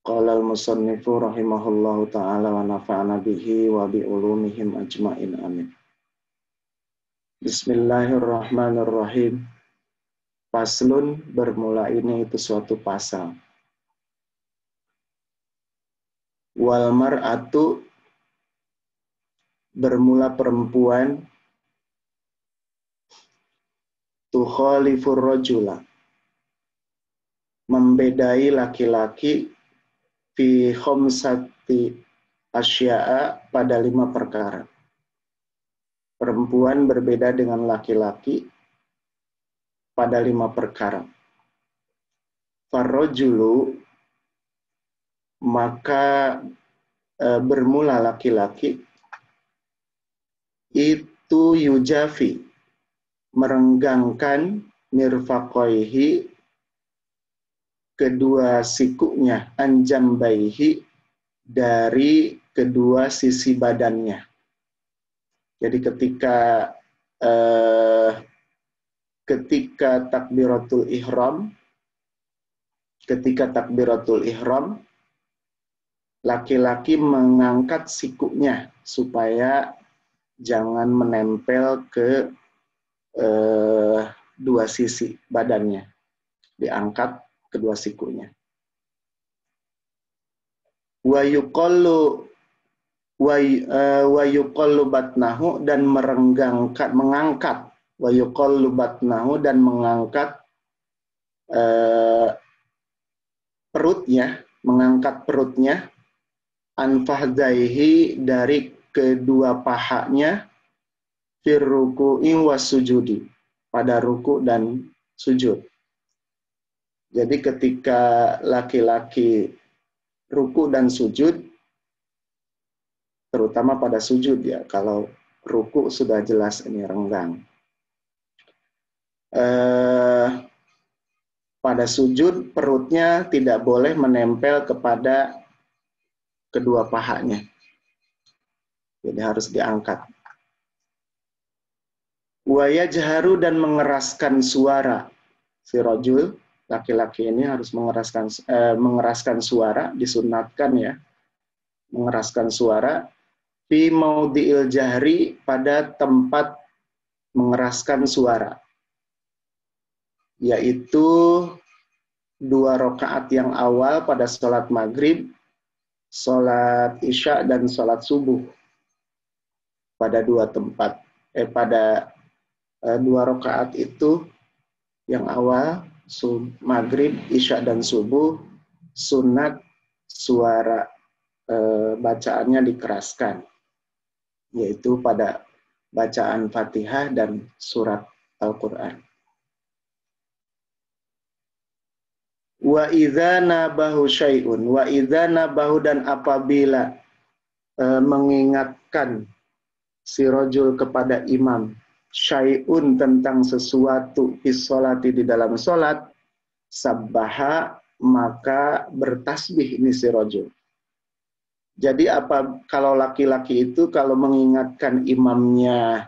Qala al-musannifu rahimahullahu ta'ala wa nafa'ana bihi wa bi ulumihim ajma'in amin. Bismillahirrahmanirrahim. Faslun, bermula ini itu suatu pasal. Wal mar'atu, bermula perempuan, tukhalifur rajula, membedai laki-laki fi khamsati asya'a, pada 5 perkara. Perempuan berbeda dengan laki-laki pada 5 perkara. Farrajulu, maka bermula laki-laki, itu yujafi, merenggangkan mirfaqaihi, kedua sikunya, anjambaihi, dari kedua sisi badannya. Jadi ketika takbiratul ihram, laki-laki mengangkat sikunya supaya jangan menempel ke dua sisi badannya. Diangkat kedua sikunya. Wa yuqallu batnahu, dan mengangkat wa yuqallu batnahu, dan mengangkat perutnya anfahdaihi, dari kedua pahanya, firruku'i wasujudi, pada ruku dan sujud. Jadi ketika laki-laki ruku dan sujud, terutama pada sujud ya, kalau ruku sudah jelas ini renggang. Pada sujud perutnya tidak boleh menempel kepada kedua pahanya. Jadi harus diangkat. Wa yajharu, dan mengeraskan suara. Si rajul, laki-laki ini harus mengeraskan suara, disunatkan ya. Mengeraskan suara fi maudhi'il jahri, pada tempat mengeraskan suara, yaitu 2 rakaat yang awal pada sholat maghrib, sholat isya, dan sholat subuh. Pada 2 tempat, pada 2 rakaat itu yang awal, maghrib, isya, dan subuh, sunat suara bacaannya dikeraskan, yaitu pada bacaan Fatihah dan surat Al-Quran. Wa idza nabahu syai'un, wa idza nabahu, dan apabila mengingatkan si rajul kepada imam, syai'un, tentang sesuatu, fis sholati, di dalam sholat, sabbaha, maka bertasbih ini si rajul. Jadi kalau laki-laki itu kalau mengingatkan imamnya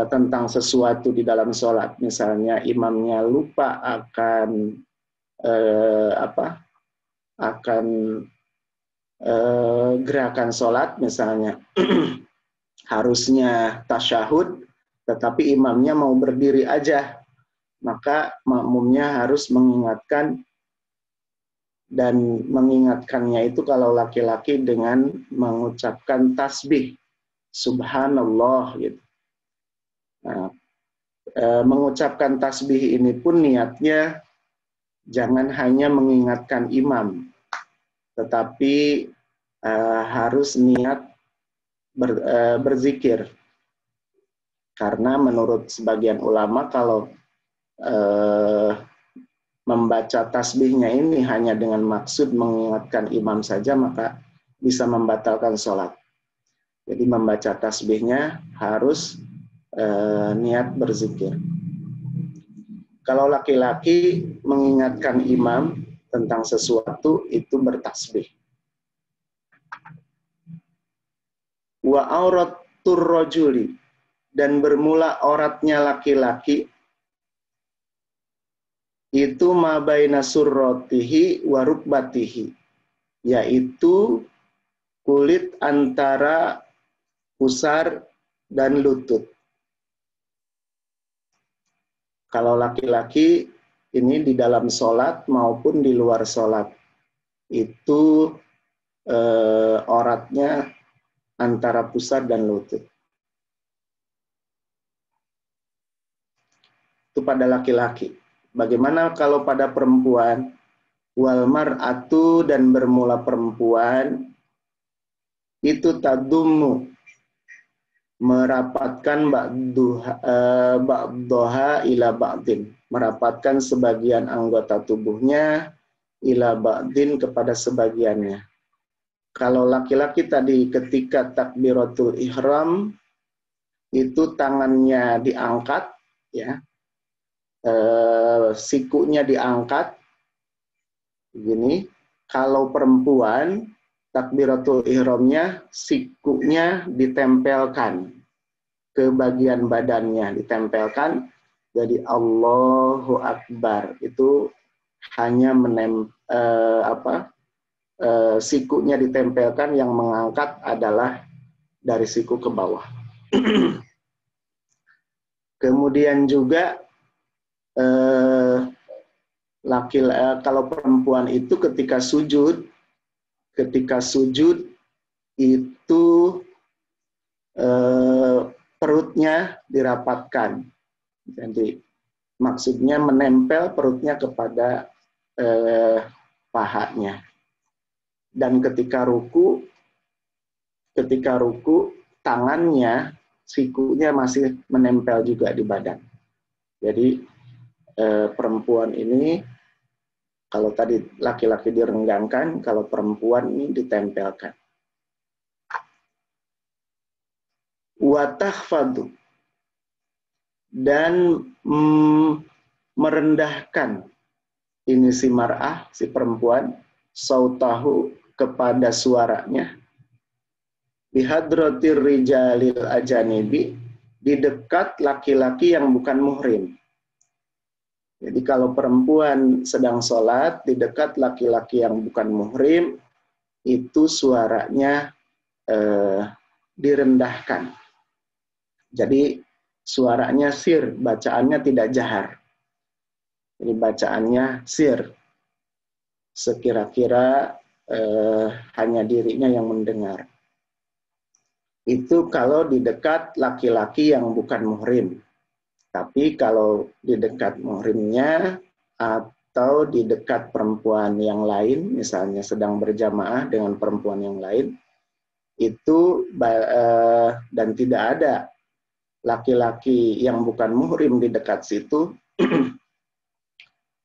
tentang sesuatu di dalam sholat, misalnya imamnya lupa akan gerakan sholat, misalnya harusnya tasyahud, tetapi imamnya mau berdiri aja, maka makmumnya harus mengingatkan, dan mengingatkannya itu kalau laki-laki dengan mengucapkan tasbih, subhanallah gitu. Nah, mengucapkan tasbih ini pun niatnya jangan hanya mengingatkan imam, tetapi harus niat berzikir. Karena menurut sebagian ulama, kalau membaca tasbihnya ini hanya dengan maksud mengingatkan imam saja, maka bisa membatalkan sholat. Jadi membaca tasbihnya harus niat berzikir. Kalau laki-laki mengingatkan imam tentang sesuatu, itu bertasbih. Wa auratur rajuli, dan bermula auratnya laki-laki, itu ma baina surratihi wa rukbatihi, yaitu kulit antara pusar dan lutut. Kalau laki-laki ini di dalam sholat maupun di luar sholat, itu auratnya antara pusar dan lutut. Itu pada laki-laki. Bagaimana kalau pada perempuan? Wal mar'atu, dan bermula perempuan itu tadummu, merapatkan ba'doha ila ba'din, merapatkan sebagian anggota tubuhnya ila ba'din, kepada sebagiannya. Kalau laki-laki tadi ketika takbiratul ihram itu tangannya diangkat, ya, sikunya diangkat begini. Kalau perempuan takbiratul ihramnya sikunya ditempelkan ke bagian badannya, ditempelkan. Jadi Allahu Akbar itu hanya sikunya ditempelkan, yang mengangkat adalah dari siku ke bawah. Kemudian juga kalau perempuan itu ketika sujud itu perutnya dirapatkan. Jadi maksudnya menempel perutnya kepada pahanya. Dan ketika ruku tangannya, sikunya masih menempel juga di badan. Jadi perempuan ini, kalau tadi laki-laki direnggangkan, kalau perempuan ini ditempelkan. Wa takhfadu, dan merendahkan ini si mar'ah, si perempuan, sautahu, kepada suaranya, bihadratir rijalil ajanibi, di dekat laki-laki yang bukan muhrim. Jadi kalau perempuan sedang sholat di dekat laki-laki yang bukan muhrim, itu suaranya direndahkan. Jadi suaranya sir, bacaannya tidak jahar. Jadi bacaannya sir, sekira-kira hanya dirinya yang mendengar. Itu kalau di dekat laki-laki yang bukan muhrim. Tapi kalau di dekat muhrimnya atau di dekat perempuan yang lain, misalnya sedang berjamaah dengan perempuan yang lain, itu dan tidak ada laki-laki yang bukan muhrim di dekat situ,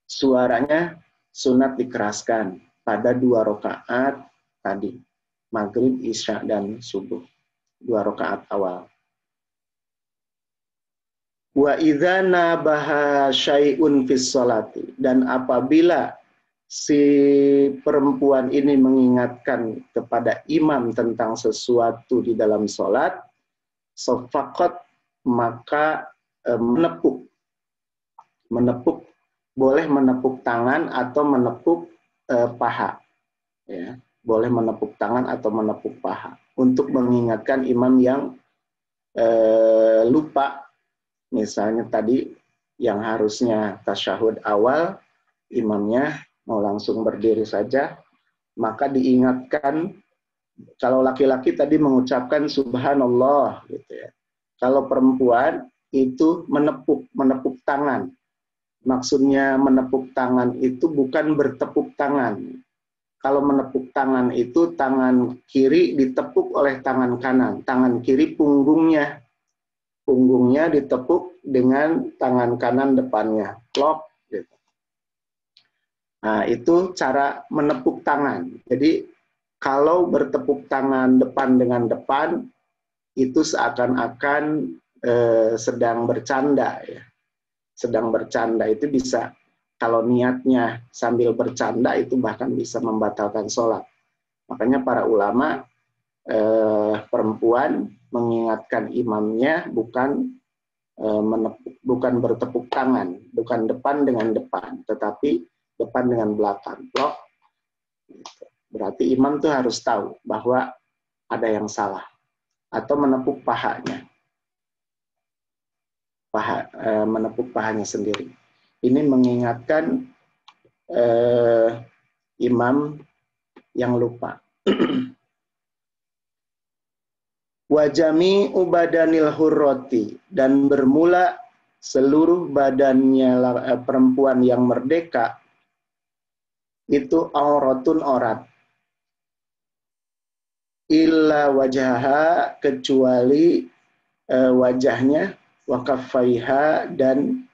suaranya sunat dikeraskan pada 2 rakaat tadi, maghrib, isya, dan subuh, 2 rakaat awal. Wa idza nabaha syai'un fis sholati, dan apabila si perempuan ini mengingatkan kepada imam tentang sesuatu di dalam sholat, sofakot, maka menepuk, boleh menepuk tangan atau menepuk paha, ya, boleh menepuk tangan atau menepuk paha untuk mengingatkan imam yang lupa. Misalnya tadi yang harusnya tasyahud awal, imamnya mau langsung berdiri saja, maka diingatkan. Kalau laki-laki tadi mengucapkan subhanallah, gitu ya. Kalau perempuan itu menepuk tangan. Maksudnya menepuk tangan itu bukan bertepuk tangan. Kalau menepuk tangan itu tangan kiri ditepuk oleh tangan kanan, tangan kiri punggungnya ditepuk dengan tangan kanan depannya, klop, gitu. Nah, itu cara menepuk tangan. Jadi kalau bertepuk tangan depan dengan depan, itu seakan-akan sedang bercanda, ya. Sedang bercanda itu bisa, kalau niatnya sambil bercanda itu bahkan bisa membatalkan sholat. Makanya para ulama perempuan mengingatkan imamnya bukan bertepuk tangan, bukan depan dengan depan, tetapi depan dengan belakang, blok. Gitu. Berarti imam tuh harus tahu bahwa ada yang salah atau menepuk pahanya. Menepuk pahanya sendiri. Ini mengingatkan imam yang lupa. Wajami ubadanil hurroti, dan bermula seluruh badannya perempuan yang merdeka itu auratun aurat. Illa wajaha, kecuali wajahnya, wa kaffaiha, dan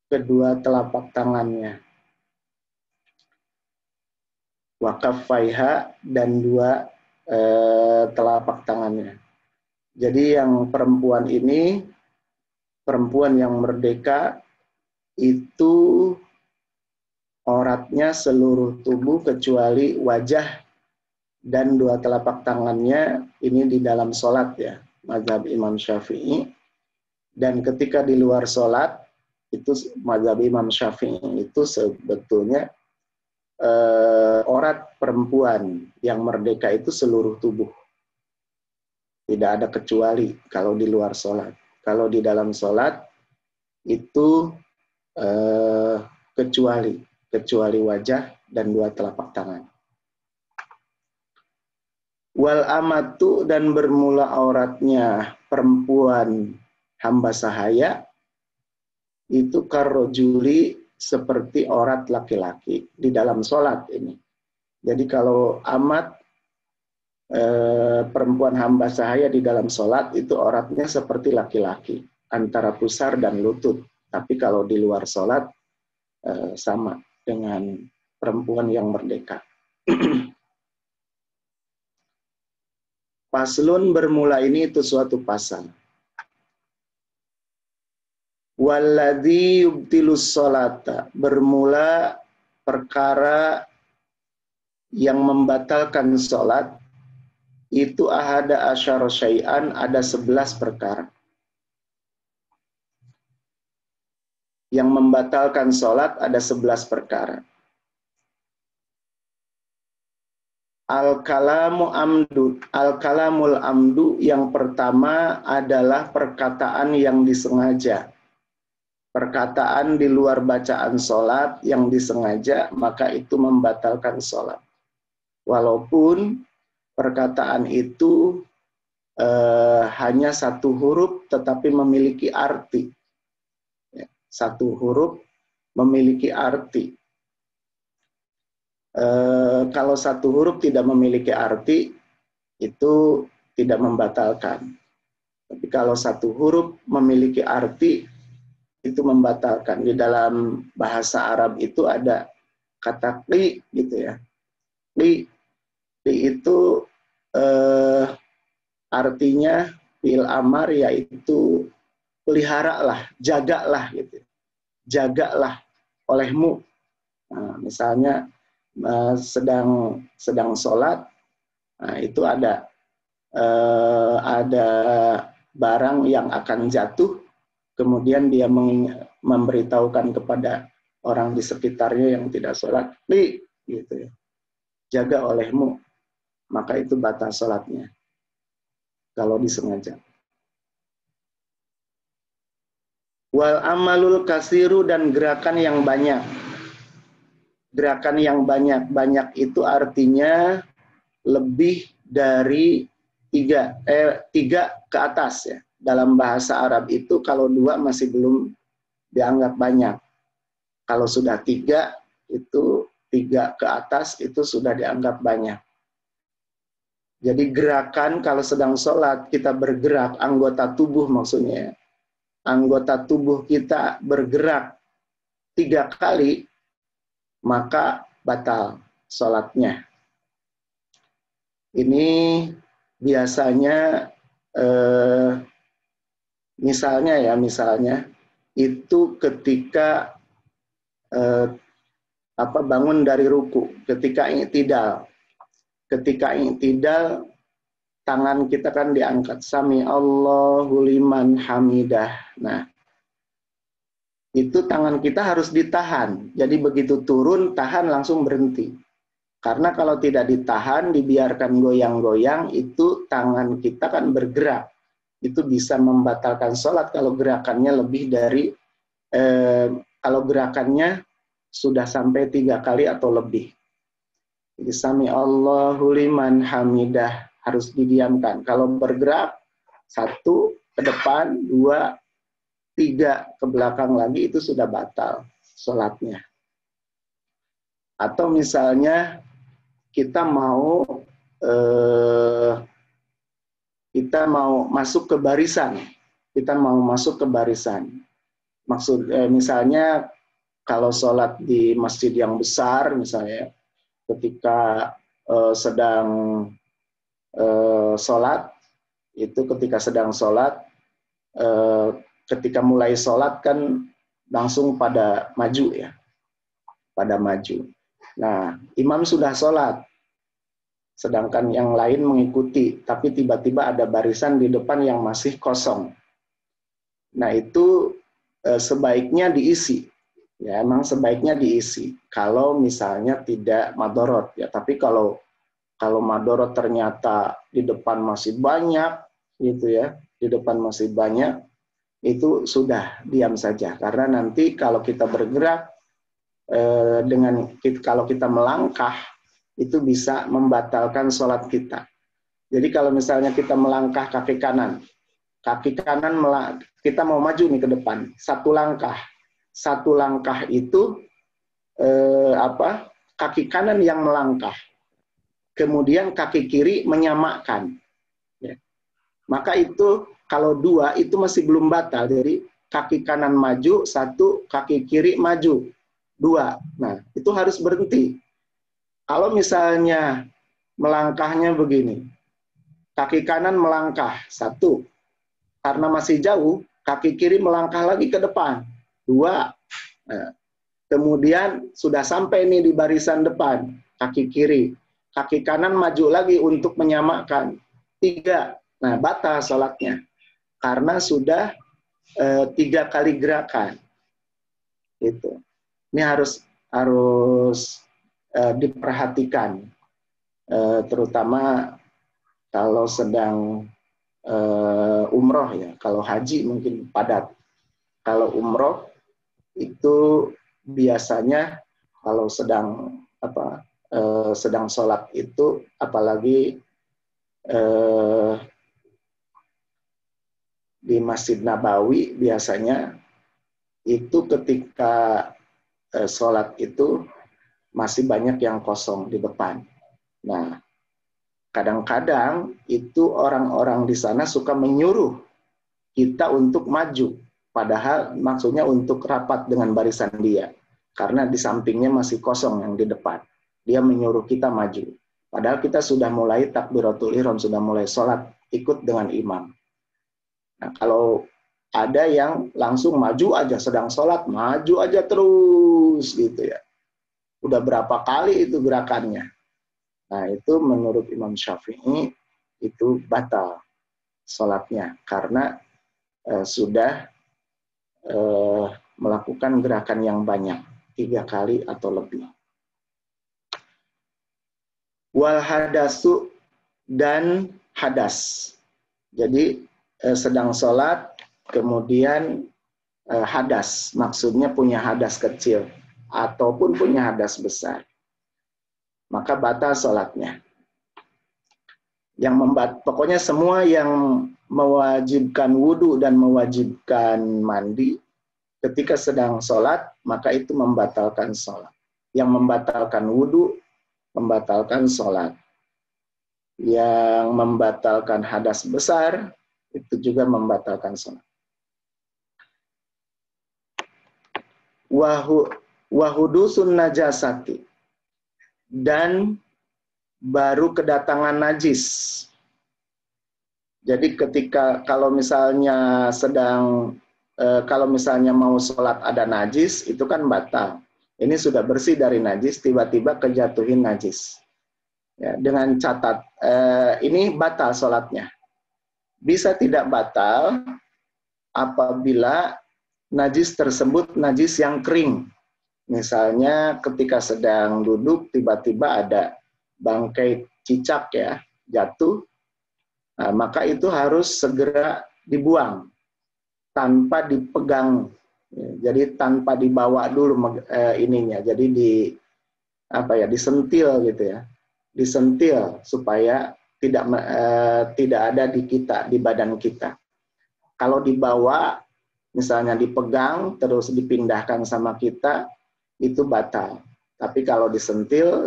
kedua telapak tangannya. Wa kaffaiha, dan dua telapak tangannya. Jadi yang perempuan ini, perempuan yang merdeka itu auratnya seluruh tubuh kecuali wajah dan dua telapak tangannya. Ini di dalam sholat ya, mazhab Imam Syafi'i. Dan ketika di luar sholat, itu mazhab Imam Syafi'i itu sebetulnya aurat perempuan yang merdeka itu seluruh tubuh. Tidak ada kecuali kalau di luar sholat. Kalau di dalam sholat itu kecuali wajah dan dua telapak tangan. Wal amatu, dan bermula auratnya perempuan hamba sahaya itu karrojuli, seperti aurat laki-laki di dalam sholat ini. Jadi kalau amat perempuan hamba sahaya di dalam sholat itu auratnya seperti laki-laki, antara pusar dan lutut. Tapi kalau di luar sholat sama dengan perempuan yang merdeka. Paslun, bermula ini itu suatu pasal. Walladzi yubtilus sholata, bermula perkara yang membatalkan sholat itu ahada asyara syai'an, ada 11 perkara. Yang membatalkan sholat ada 11 perkara. Al-kalamul amdu, yang pertama adalah perkataan yang disengaja. Perkataan di luar bacaan sholat yang disengaja, maka itu membatalkan sholat. Walaupun perkataan itu hanya satu huruf tetapi memiliki arti. Satu huruf memiliki arti. Kalau satu huruf tidak memiliki arti, itu tidak membatalkan. Tapi kalau satu huruf memiliki arti, itu membatalkan. Di dalam bahasa Arab itu ada kata qi gitu ya. Qi itu artinya fi'il amar, yaitu peliharalah, jagalah gitu. Jagalah olehmu. Nah, misalnya sedang sholat, nah, itu ada barang yang akan jatuh, kemudian dia memberitahukan kepada orang di sekitarnya yang tidak sholat, gitu ya, jaga olehmu, maka itu batal sholatnya kalau disengaja. Wal amalul kasiru, dan gerakan yang banyak. Gerakan yang banyak itu artinya lebih dari tiga ke atas ya. Dalam bahasa Arab itu kalau 2 masih belum dianggap banyak. Kalau sudah 3, itu 3 ke atas itu sudah dianggap banyak. Jadi gerakan kalau sedang sholat kita bergerak, anggota tubuh maksudnya. Anggota tubuh kita bergerak 3 kali, maka batal sholatnya. Ini biasanya misalnya itu ketika bangun dari ruku, ketika i'tidal. Ketika i'tidal, tangan kita kan diangkat, sami Allahu liman hamidah. Nah, itu tangan kita harus ditahan. Jadi begitu turun, tahan langsung berhenti. Karena kalau tidak ditahan, dibiarkan goyang-goyang, itu tangan kita kan bergerak. Itu bisa membatalkan sholat kalau gerakannya lebih dari, kalau gerakannya sudah sampai 3 kali atau lebih. Jadi sami Allahu liman hamidah, harus didiamkan. Kalau bergerak, 1 ke depan, 2, 3 ke belakang lagi, itu sudah batal sholatnya. Atau misalnya kita mau masuk ke barisan, Maksud misalnya kalau sholat di masjid yang besar, misalnya ketika sedang sholat, ketika mulai sholat kan langsung pada maju ya, Nah, imam sudah sholat, sedangkan yang lain mengikuti, tapi tiba-tiba ada barisan di depan yang masih kosong. Nah, itu sebaiknya diisi. Ya, emang sebaiknya diisi. Kalau misalnya tidak madorot, ya. Tapi kalau madorot ternyata di depan masih banyak, gitu ya, itu sudah diam saja. Karena nanti kalau kita bergerak, kalau kita melangkah, itu bisa membatalkan sholat kita. Jadi kalau misalnya kita melangkah kaki kanan kita mau maju nih ke depan, satu langkah itu kaki kanan yang melangkah, kemudian kaki kiri menyamakan. Ya. Maka itu kalau 2 itu masih belum batal. Jadi kaki kanan maju 1, kaki kiri maju 2. Nah, itu harus berhenti. Kalau misalnya melangkahnya begini, kaki kanan melangkah 1, karena masih jauh, kaki kiri melangkah lagi ke depan 2. Nah, kemudian sudah sampai nih di barisan depan, kaki kiri, kaki kanan maju lagi untuk menyamakan 3. Nah, batal sholatnya karena sudah 3 kali gerakan. Itu. Ini harus diperhatikan, terutama kalau sedang umroh ya. Kalau haji mungkin padat. Kalau umroh itu biasanya kalau sedang sholat itu, apalagi di Masjid Nabawi biasanya itu ketika sholat itu masih banyak yang kosong di depan. Nah, kadang-kadang itu orang-orang di sana suka menyuruh kita untuk maju, padahal maksudnya untuk rapat dengan barisan dia, karena di sampingnya masih kosong yang di depan. Dia menyuruh kita maju, padahal kita sudah mulai takbiratul ihram, sudah mulai sholat ikut dengan imam. Nah, kalau ada yang langsung maju aja, sedang sholat, maju aja terus gitu ya. Udah berapa kali itu gerakannya. Nah, itu menurut Imam Syafi'i itu batal sholatnya. Karena sudah melakukan gerakan yang banyak, 3 kali atau lebih. Wal hadasu dan hadas. Jadi sedang sholat, kemudian hadas, maksudnya punya hadas kecil ataupun punya hadas besar, maka batal sholatnya. Pokoknya semua yang mewajibkan wudhu dan mewajibkan mandi ketika sedang sholat, maka itu membatalkan sholat. Yang membatalkan wudhu, membatalkan sholat. Yang membatalkan hadas besar, itu juga membatalkan sholat. Wahudusun najasati, dan baru kedatangan najis. Jadi kalau misalnya mau sholat ada najis, itu kan batal. Ini sudah bersih dari najis, tiba-tiba kejatuhin najis. Ya, dengan catat, ini batal sholatnya. Bisa tidak batal apabila najis tersebut najis yang kering. Misalnya ketika sedang duduk tiba-tiba ada bangkai cicak ya jatuh, nah, maka itu harus segera dibuang tanpa dipegang, jadi tanpa dibawa dulu ininya, jadi disentil gitu ya, disentil supaya tidak ada di kita, di badan kita. Kalau dibawa, misalnya dipegang terus dipindahkan sama kita, itu batal. Tapi kalau disentil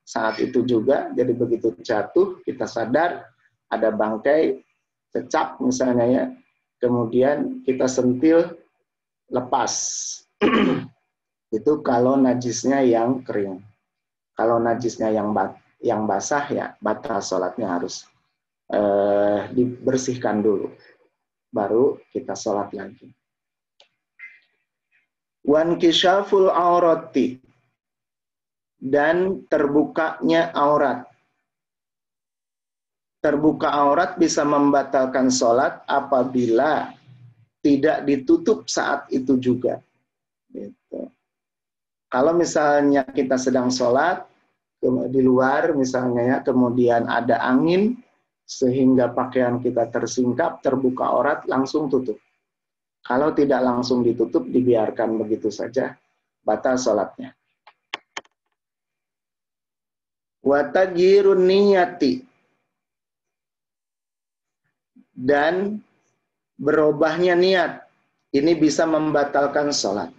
saat itu juga, jadi begitu jatuh kita sadar ada bangkai cecak misalnya ya, kemudian kita sentil, lepas. Itu kalau najisnya yang kering. Kalau najisnya yang basah ya batal sholatnya, harus dibersihkan dulu, baru kita sholat lagi. Wan kisyaful aurati, dan terbukanya aurat. Terbuka aurat bisa membatalkan sholat apabila tidak ditutup saat itu juga. Gitu. Kalau misalnya kita sedang sholat di luar misalnya ya, kemudian ada angin sehingga pakaian kita tersingkap, terbuka aurat, langsung tutup. Kalau tidak langsung ditutup, dibiarkan begitu saja, batal sholatnya. Wa tagyirun niyati, dan berubahnya niat, ini bisa membatalkan sholat.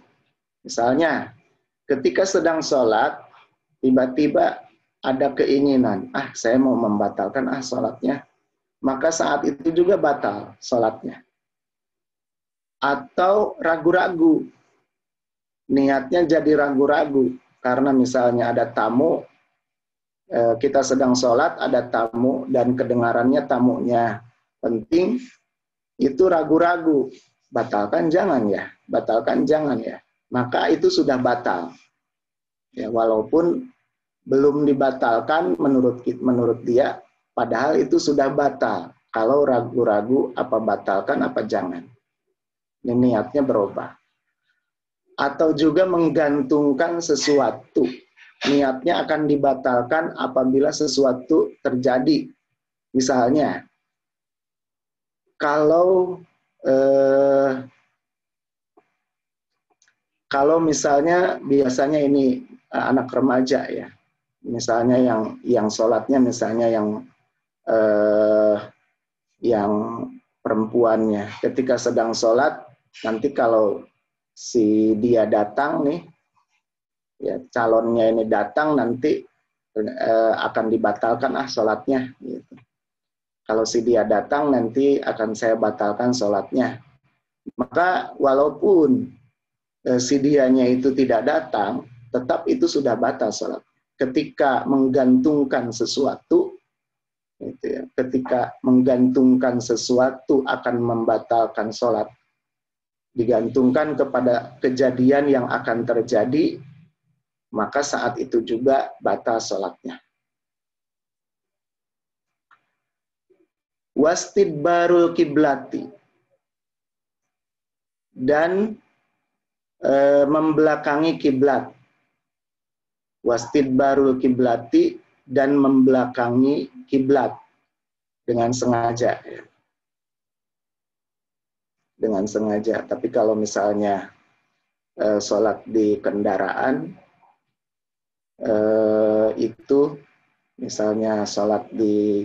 Misalnya, ketika sedang sholat, tiba-tiba ada keinginan, saya mau membatalkan sholatnya, maka saat itu juga batal sholatnya. Atau ragu-ragu, niatnya jadi ragu-ragu, karena misalnya ada tamu, kita sedang sholat, ada tamu, dan kedengarannya tamunya penting, itu ragu-ragu, batalkan jangan ya, batalkan jangan ya, maka itu sudah batal. Ya, walaupun belum dibatalkan menurut dia, padahal itu sudah batal. Kalau ragu-ragu apa batalkan apa jangan. Ini niatnya berubah. Atau juga menggantungkan sesuatu. Niatnya akan dibatalkan apabila sesuatu terjadi. Misalnya, kalau misalnya biasanya ini anak remaja ya, misalnya yang sholatnya misalnya yang perempuannya, ketika sedang sholat, nanti kalau si dia datang nih, ya calonnya ini datang, nanti akan dibatalkan sholatnya. Gitu. Kalau si dia datang, nanti akan saya batalkan sholatnya. Maka walaupun si dianya itu tidak datang, tetap itu sudah batal sholat. Ketika menggantungkan sesuatu, gitu ya, ketika menggantungkan sesuatu akan membatalkan sholat, digantungkan kepada kejadian yang akan terjadi, maka saat itu juga batal sholatnya. Wastidbarul kiblati, dan membelakangi kiblat. Wastidbarul kiblati, dan membelakangi kiblat dengan sengaja. Dengan sengaja. Tapi kalau misalnya sholat di kendaraan, itu misalnya sholat di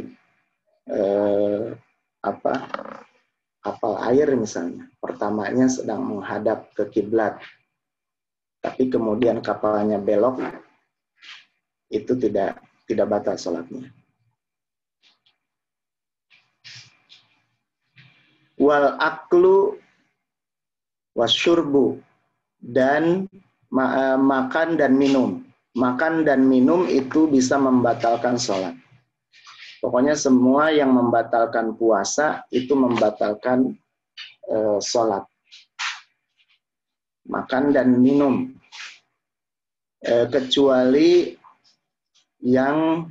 kapal air misalnya, pertamanya sedang menghadap ke kiblat, tapi kemudian kapalnya belok, itu tidak batal sholatnya. Wal aklu wasyurbu, dan makan dan minum. Makan dan minum itu bisa membatalkan sholat. Pokoknya semua yang membatalkan puasa itu membatalkan sholat. Makan dan minum. Kecuali yang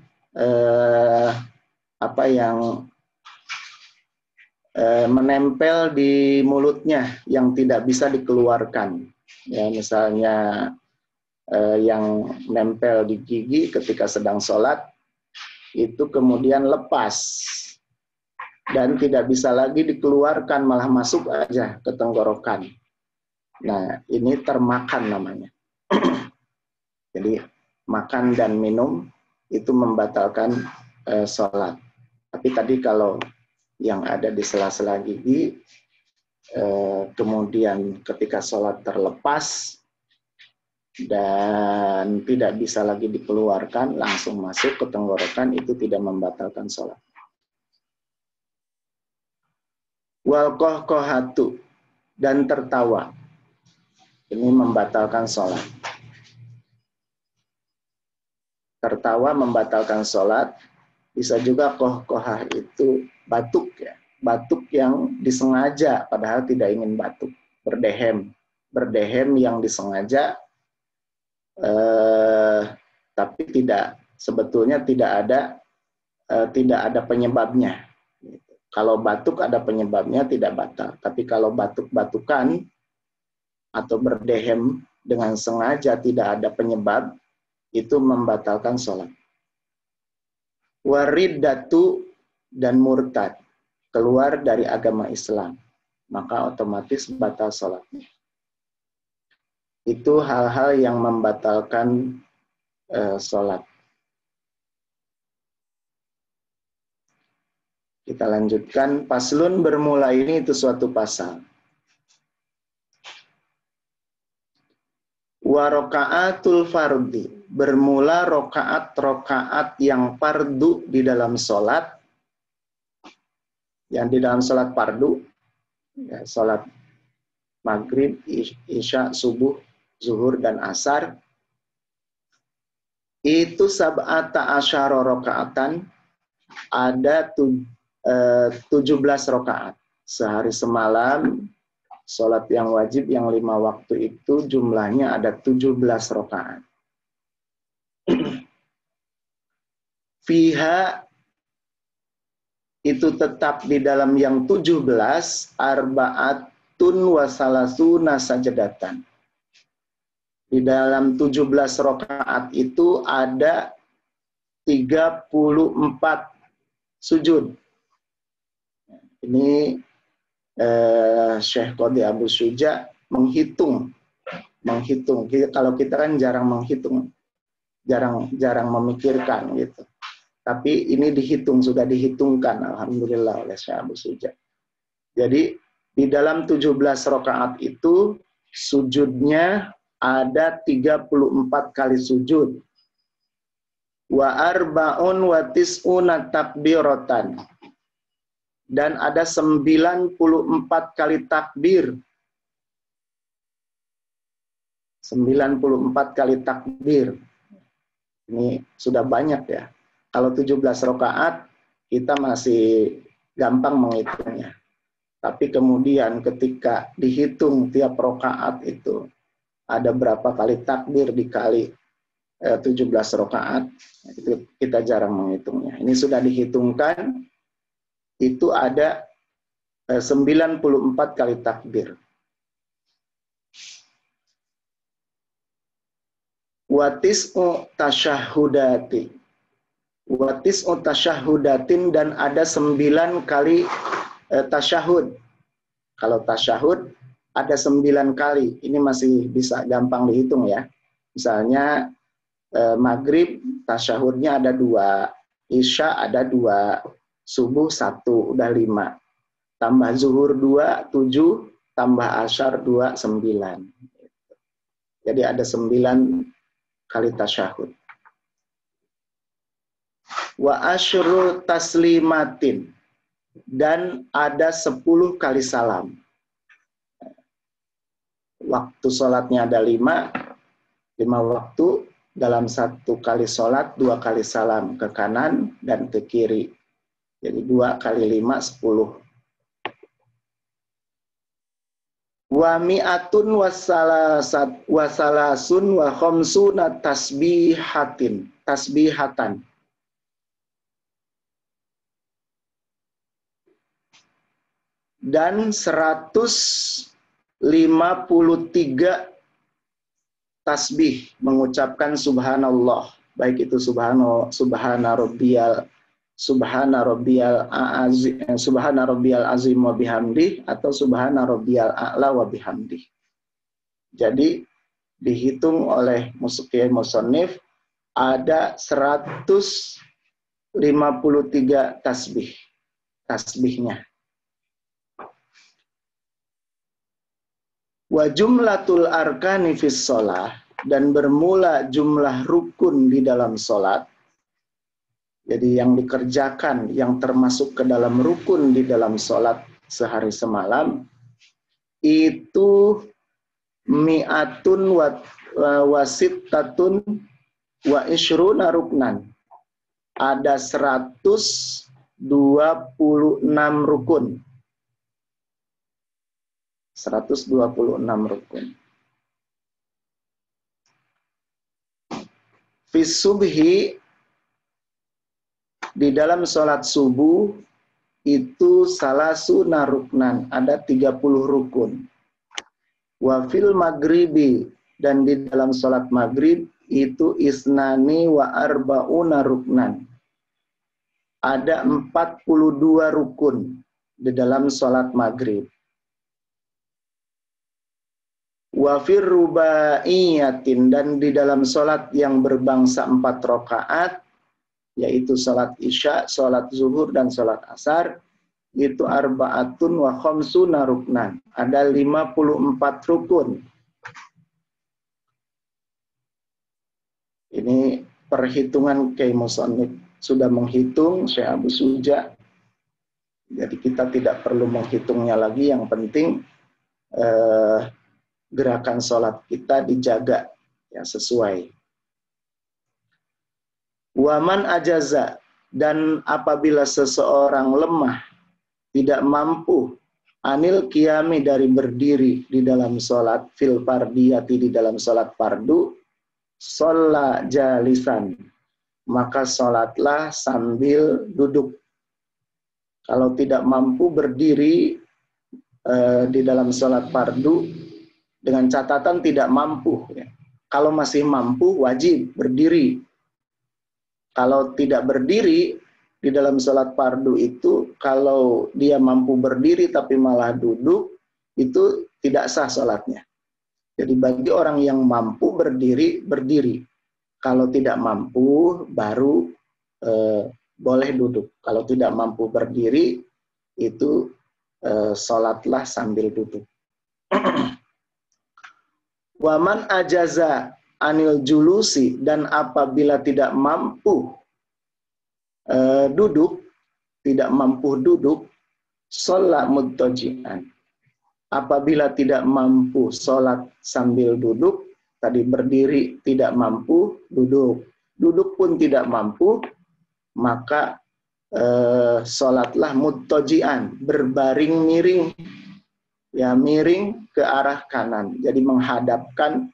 menempel di mulutnya yang tidak bisa dikeluarkan. Ya, misalnya yang nempel di gigi ketika sedang sholat itu kemudian lepas dan tidak bisa lagi dikeluarkan, malah masuk aja ke tenggorokan. Nah, ini termakan namanya. Jadi makan dan minum itu membatalkan sholat. Tapi tadi kalau yang ada di sela-sela gigi, kemudian ketika sholat terlepas dan tidak bisa lagi dikeluarkan, langsung masuk ke tenggorokan, itu tidak membatalkan sholat. Wal kohkohatu, dan tertawa, ini membatalkan sholat. Tertawa membatalkan sholat. Bisa juga kohkohah itu batuk ya, batuk yang disengaja padahal tidak ingin batuk, berdehem yang disengaja, tapi sebetulnya tidak ada penyebabnya. Kalau batuk ada penyebabnya tidak batal, tapi kalau batuk-batukan atau berdehem dengan sengaja tidak ada penyebab, itu membatalkan sholat. Wariddatu, dan murtad, keluar dari agama Islam, maka otomatis batal sholatnya. Itu hal-hal yang membatalkan sholat. Kita lanjutkan, paslun bermula ini itu suatu pasal. Wa roka'atul fardi, bermula rokaat yang fardu di dalam sholat, yang di dalam sholat fardu, ya, sholat maghrib, isya, subuh, zuhur, dan asar, itu sab'ata asyara rokaatan, ada 17 rokaat. Sehari semalam, sholat yang wajib yang 5 waktu itu jumlahnya ada 17 rokaat. Fiha, itu tetap di dalam yang 17, arba'atun wasalasuna sajadatan. Di dalam 17 rokaat itu ada 34 sujud. Ini Syekh Qadhi Abu Syuja menghitung. Kalau kita kan jarang menghitung, jarang memikirkan gitu. Tapi ini dihitung, sudah dihitungkan, alhamdulillah, oleh Syekh Abu Syuja. Jadi di dalam 17 rakaat itu sujudnya ada 34 kali sujud. Wa arba'un wa tis'una takbiratan. Dan ada 94 kali takbir. 94 kali takbir. Ini sudah banyak ya. Kalau 17 rakaat kita masih gampang menghitungnya. Tapi kemudian ketika dihitung tiap rakaat itu ada berapa kali takbir dikali 17 rakaat, itu kita jarang menghitungnya. Ini sudah dihitungkan, itu ada 94 kali takbir. Watis'u tasyahudati. Watis'u tasyahudatin, dan ada 9 kali tasyahud. Kalau tasyahud ada 9 kali. Ini masih bisa gampang dihitung ya. Misalnya maghrib tasyahudnya ada 2, isya ada 2, subuh 1, udah 5. Tambah zuhur 2, 7, tambah asyar 2, 9. Jadi ada 9 kali tasyahud. Wa asyru taslimatin, dan ada 10 kali salam. Waktu sholatnya ada 5 waktu, dalam 1 kali sholat 2 kali salam ke kanan dan ke kiri. Jadi 2 kali 5, 10. Wa mi'atun wasalasun wa khamsuna tasbihatan. Dan 153 tasbih, mengucapkan subhanallah, baik itu subhana rabbiyal azim wa bihamdi atau subhana rabbiyal a'la wa bihamdi. Jadi dihitung oleh Kiai Musannif ada 153 tasbihnya. Wa jumlatul arkani fis shalah, dan bermula jumlah rukun di dalam salat. Jadi yang dikerjakan, yang termasuk ke dalam rukun di dalam salat sehari semalam itu mi'atun wa sittatun wa ishruna ruknan. Ada 126 rukun. 126 rukun. Fis subhi, di dalam sholat subuh itu salasuna ruknan, ada 30 rukun. Wa fil maghribi, dan di dalam sholat maghrib itu isnani wa arba'una ruknan, ada 42 rukun di dalam sholat maghrib. Wa fir rubaiyatin, dan di dalam sholat yang berbangsa 4 rakaat, yaitu sholat isya, sholat zuhur, dan sholat asar, itu arba'atun wa khamsuna ruknan, ada 54 rukun. Ini perhitungan Kiai Musannif sudah menghitung, Syekh Abu Suja. Jadi kita tidak perlu menghitungnya lagi, yang penting gerakan sholat kita dijaga ya sesuai. Waman ajaza, dan apabila seseorang lemah, tidak mampu anil qiyami, dari berdiri di dalam sholat, fil fardiyati, di dalam sholat fardu, sholla jalisan, maka sholatlah sambil duduk. Kalau tidak mampu berdiri di dalam sholat fardu, dengan catatan tidak mampu. Ya. Kalau masih mampu, wajib berdiri. Kalau tidak berdiri di dalam sholat fardu itu, kalau dia mampu berdiri tapi malah duduk, itu tidak sah sholatnya. Jadi bagi orang yang mampu berdiri, berdiri. Kalau tidak mampu, baru boleh duduk. Kalau tidak mampu berdiri, itu sholatlah sambil duduk. Waman ajaza anil julusi, dan apabila tidak mampu duduk, tidak mampu duduk, sholat muttaji'an. Apabila tidak mampu sholat sambil duduk, tadi berdiri tidak mampu, duduk. Duduk pun tidak mampu, maka sholatlah muttaji'an, berbaring miring. Ya, miring ke arah kanan. Jadi menghadapkan,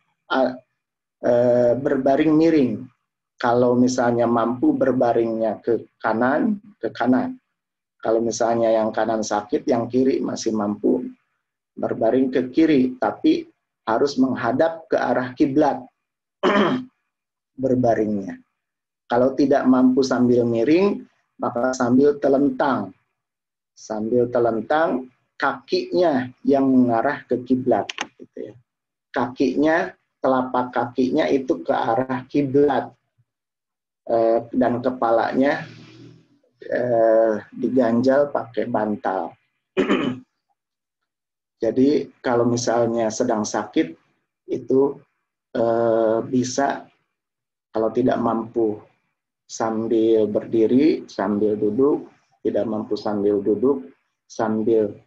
berbaring miring. Kalau misalnya mampu berbaringnya ke kanan, ke kanan. Kalau misalnya yang kanan sakit, yang kiri masih mampu, berbaring ke kiri, tapi harus menghadap ke arah kiblat berbaringnya. Kalau tidak mampu sambil miring, maka sambil telentang. Sambil telentang, kakinya yang mengarah ke kiblat, gitu ya. Kakinya, telapak kakinya itu ke arah kiblat, dan kepalanya diganjal pakai bantal. Jadi kalau misalnya sedang sakit itu bisa, kalau tidak mampu sambil berdiri, sambil duduk, tidak mampu sambil duduk, sambil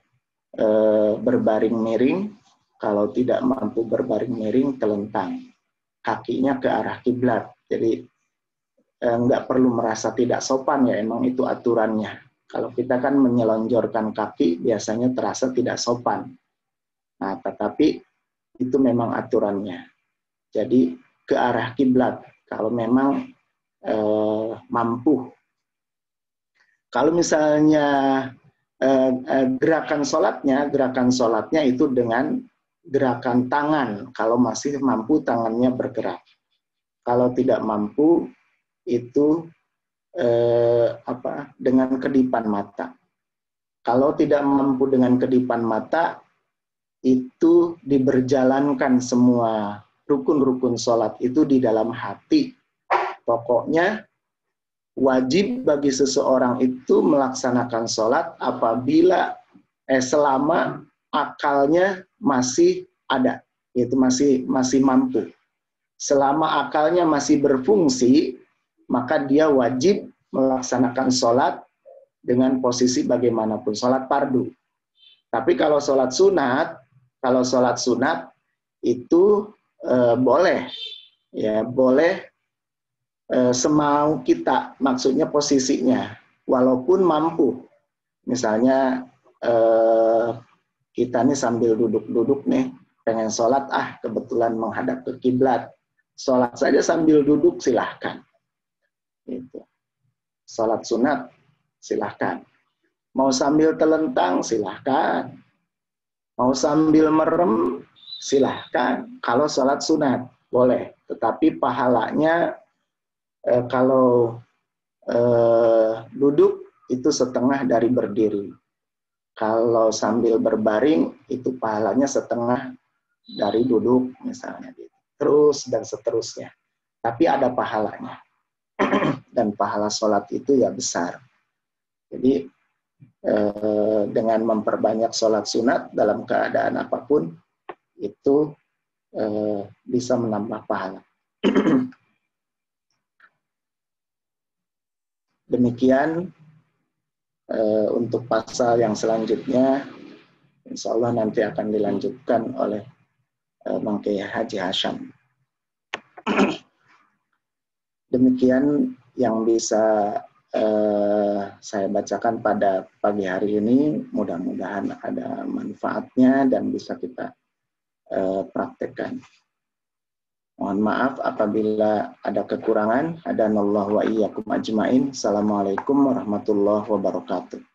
berbaring miring. Kalau tidak mampu berbaring miring, telentang, kakinya ke arah kiblat. Jadi nggak perlu merasa tidak sopan ya, emang itu aturannya. Kalau kita kan menyelonjorkan kaki biasanya terasa tidak sopan. Nah, tetapi itu memang aturannya. Jadi ke arah kiblat kalau memang mampu. Kalau misalnya gerakan sholatnya itu dengan gerakan tangan kalau masih mampu tangannya bergerak. Kalau tidak mampu itu dengan kedipan mata. Kalau tidak mampu dengan kedipan mata, itu diberjalankan semua rukun-rukun sholat itu di dalam hati. Pokoknya wajib bagi seseorang itu melaksanakan sholat apabila selama akalnya masih ada, yaitu masih mampu. Selama akalnya masih berfungsi, maka dia wajib melaksanakan sholat dengan posisi bagaimanapun, sholat fardu. Tapi kalau sholat sunat itu boleh, ya boleh semau kita, maksudnya posisinya, walaupun mampu. Misalnya kita nih sambil duduk-duduk nih, pengen sholat, kebetulan menghadap ke kiblat, sholat saja sambil duduk silahkan. Gitu. Sholat sunat silahkan. Mau sambil telentang silahkan. Mau sambil merem silahkan. Kalau sholat sunat boleh, tetapi pahalanya kalau duduk itu setengah dari berdiri. Kalau sambil berbaring itu pahalanya setengah dari duduk misalnya gitu. Terus dan seterusnya. Tapi ada pahalanya. Dan pahala sholat itu ya besar. Jadi dengan memperbanyak sholat sunat dalam keadaan apapun itu bisa menambah pahala. Demikian untuk pasal yang selanjutnya, insya Allah nanti akan dilanjutkan oleh Bang Kiai Haji Hasyam. Demikian yang bisa saya bacakan pada pagi hari ini. Mudah-mudahan ada manfaatnya dan bisa kita praktekkan. Mohon maaf apabila ada kekurangan. Hadanallahu wa iyyakum ajmain. Assalamualaikum warahmatullahi wabarakatuh.